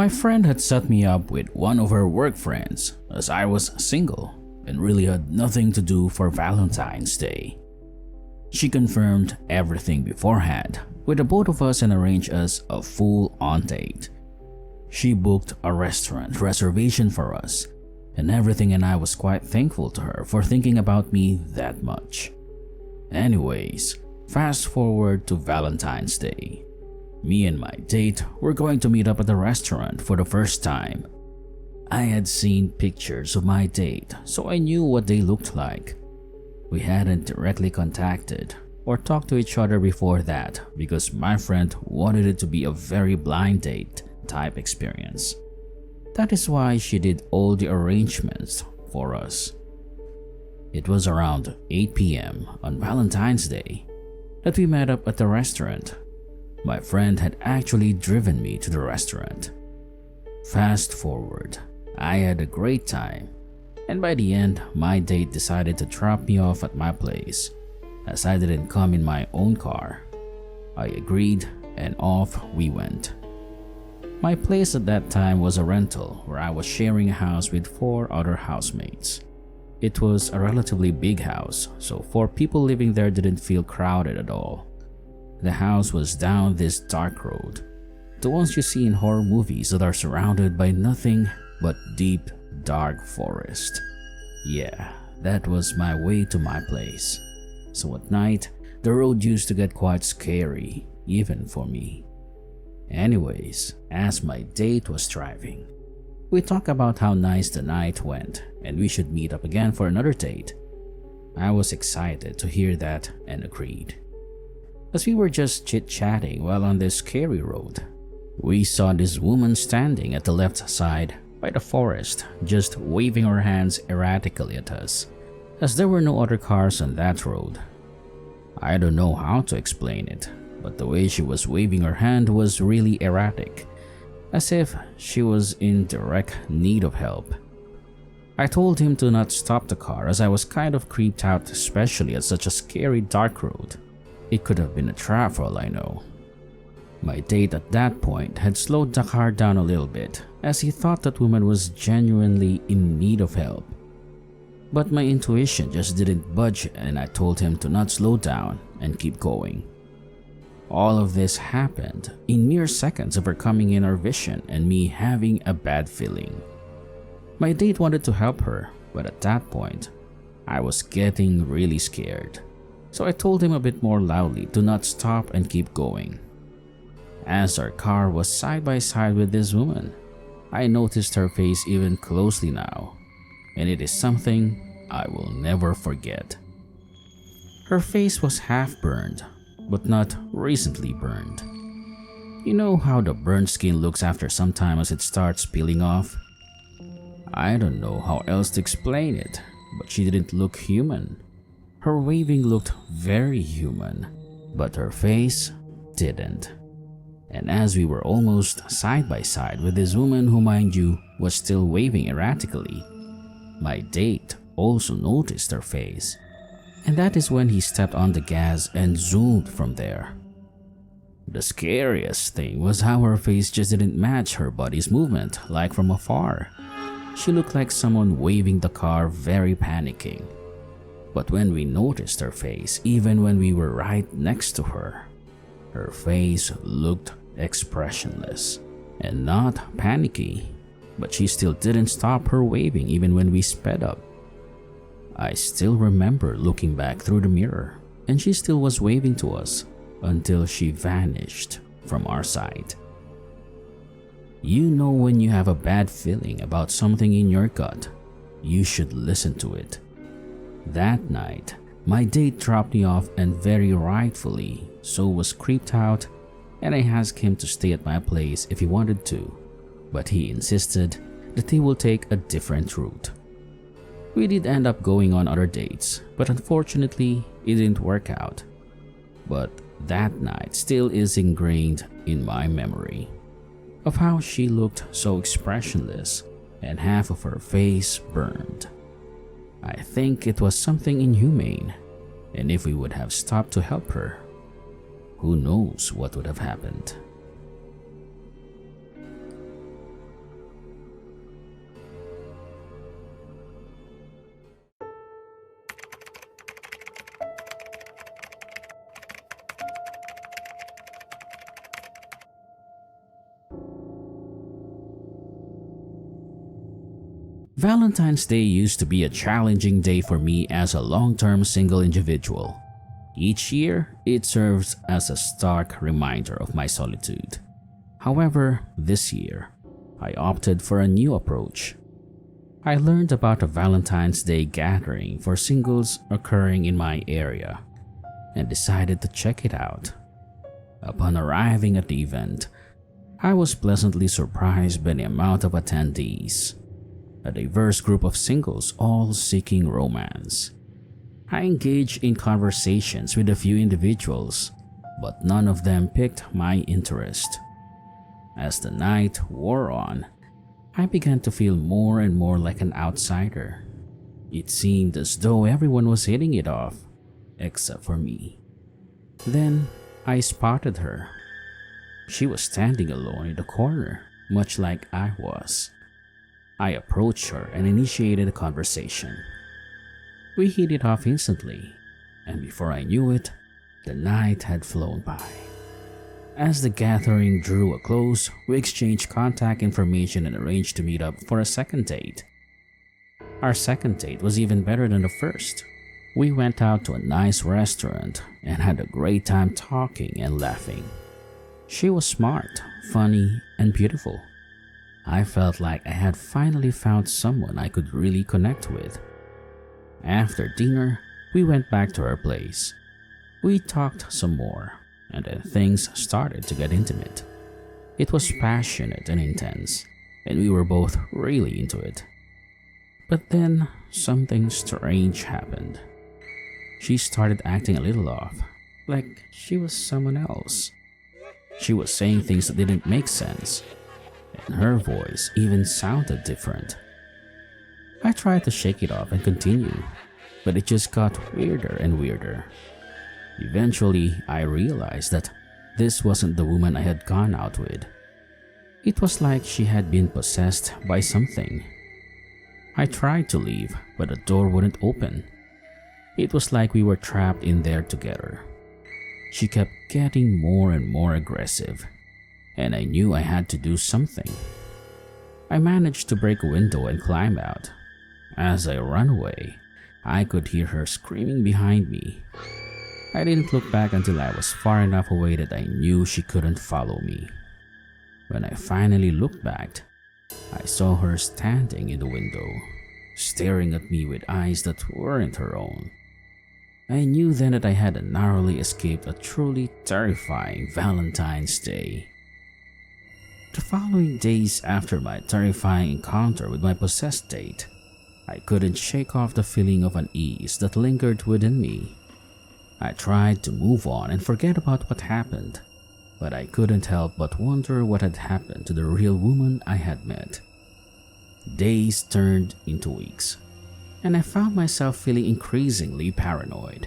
My friend had set me up with one of her work friends as I was single and really had nothing to do for Valentine's Day. She confirmed everything beforehand with the both of us and arranged us a full-on date. She booked a restaurant reservation for us and everything, and I was quite thankful to her for thinking about me that much. Anyways, fast forward to Valentine's Day. Me and my date were going to meet up at the restaurant for the first time. I had seen pictures of my date, so I knew what they looked like. We hadn't directly contacted or talked to each other before that because my friend wanted it to be a very blind date type experience. That is why she did all the arrangements for us. It was around 8 p.m. on Valentine's Day that we met up at the restaurant. My friend had actually driven me to the restaurant. Fast forward, I had a great time, and by the end, my date decided to drop me off at my place, as I didn't come in my own car. I agreed, and off we went. My place at that time was a rental where I was sharing a house with 4 other housemates. It was a relatively big house, so 4 people living there didn't feel crowded at all. The house was down this dark road, the ones you see in horror movies that are surrounded by nothing but deep, dark forest. Yeah, that was my way to my place. So at night, the road used to get quite scary, even for me. Anyways, as my date was driving, we talked about how nice the night went and we should meet up again for another date. I was excited to hear that and agreed. As we were just chit-chatting while on this scary road, we saw this woman standing at the left side by the forest, just waving her hands erratically at us, as there were no other cars on that road. I don't know how to explain it, but the way she was waving her hand was really erratic, as if she was in direct need of help. I told him to not stop the car as I was kind of creeped out, especially at such a scary dark road. It could have been a trap for all I know. My date at that point had slowed the car down a little bit as he thought that woman was genuinely in need of help. But my intuition just didn't budge and I told him to not slow down and keep going. All of this happened in mere seconds of her coming in our vision and me having a bad feeling. My date wanted to help her, but at that point, I was getting really scared. So I told him a bit more loudly to not stop and keep going. As our car was side by side with this woman, I noticed her face even closely now, and it is something I will never forget. Her face was half burned, but not recently burned. You know how the burnt skin looks after some time as it starts peeling off? I don't know how else to explain it, but she didn't look human. Her waving looked very human, but her face didn't. And as we were almost side by side with this woman who, mind you, was still waving erratically, my date also noticed her face. And that is when he stepped on the gas and zoomed from there. The scariest thing was how her face just didn't match her body's movement, like from afar. She looked like someone waving the car, very panicking. But when we noticed her face, even when we were right next to her, her face looked expressionless and not panicky, but she still didn't stop her waving even when we sped up. I still remember looking back through the mirror and she still was waving to us until she vanished from our sight. You know when you have a bad feeling about something in your gut, you should listen to it. That night, my date dropped me off and very rightfully so was creeped out, and I asked him to stay at my place if he wanted to, but he insisted that he will take a different route. We did end up going on other dates, but unfortunately it didn't work out. But that night still is ingrained in my memory of how she looked so expressionless and half of her face burned. I think it was something inhumane, and if we would have stopped to help her, who knows what would have happened. Valentine's Day used to be a challenging day for me as a long-term single individual. Each year, it serves as a stark reminder of my solitude. However, this year, I opted for a new approach. I learned about a Valentine's Day gathering for singles occurring in my area and decided to check it out. Upon arriving at the event, I was pleasantly surprised by the amount of attendees. A diverse group of singles all seeking romance. I engaged in conversations with a few individuals, but none of them piqued my interest. As the night wore on, I began to feel more and more like an outsider. It seemed as though everyone was hitting it off, except for me. Then I spotted her. She was standing alone in the corner, much like I was. I approached her and initiated a conversation. We hit it off instantly, and before I knew it, the night had flown by. As the gathering drew a close, we exchanged contact information and arranged to meet up for a second date. Our second date was even better than the first. We went out to a nice restaurant and had a great time talking and laughing. She was smart, funny, and beautiful. I felt like I had finally found someone I could really connect with. After dinner, we went back to her place. We talked some more, and then things started to get intimate. It was passionate and intense, and we were both really into it. But then something strange happened. She started acting a little off, like she was someone else. She was saying things that didn't make sense, and her voice even sounded different. I tried to shake it off and continue, but it just got weirder and weirder. Eventually, I realized that this wasn't the woman I had gone out with. It was like she had been possessed by something. I tried to leave, but the door wouldn't open. It was like we were trapped in there together. She kept getting more and more aggressive, and I knew I had to do something. I managed to break a window and climb out. As I ran away, I could hear her screaming behind me. I didn't look back until I was far enough away that I knew she couldn't follow me. When I finally looked back, I saw her standing in the window, staring at me with eyes that weren't her own. I knew then that I had narrowly escaped a truly terrifying Valentine's Day. The following days after my terrifying encounter with my possessed date, I couldn't shake off the feeling of unease that lingered within me. I tried to move on and forget about what happened, but I couldn't help but wonder what had happened to the real woman I had met. Days turned into weeks, and I found myself feeling increasingly paranoid.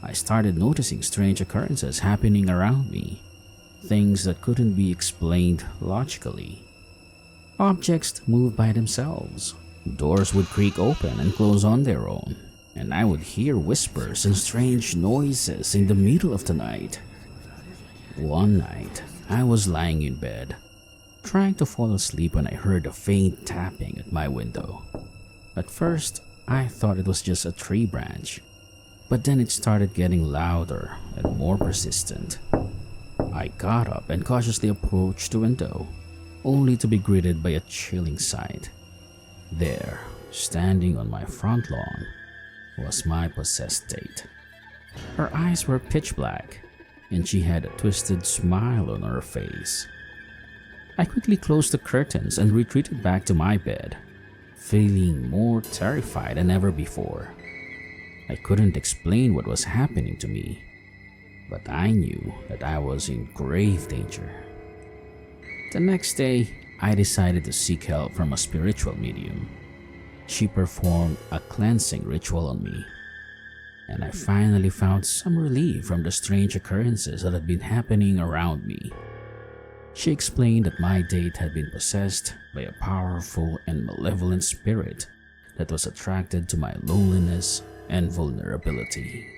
I started noticing strange occurrences happening around me, things that couldn't be explained logically. Objects moved by themselves, doors would creak open and close on their own, and I would hear whispers and strange noises in the middle of the night. One night, I was lying in bed, trying to fall asleep when I heard a faint tapping at my window. At first, I thought it was just a tree branch, but then it started getting louder and more persistent. I got up and cautiously approached the window, only to be greeted by a chilling sight. There, standing on my front lawn, was my possessed date. Her eyes were pitch black, and she had a twisted smile on her face. I quickly closed the curtains and retreated back to my bed, feeling more terrified than ever before. I couldn't explain what was happening to me, but I knew that I was in grave danger. The next day, I decided to seek help from a spiritual medium. She performed a cleansing ritual on me, and I finally found some relief from the strange occurrences that had been happening around me. She explained that my date had been possessed by a powerful and malevolent spirit that was attracted to my loneliness and vulnerability.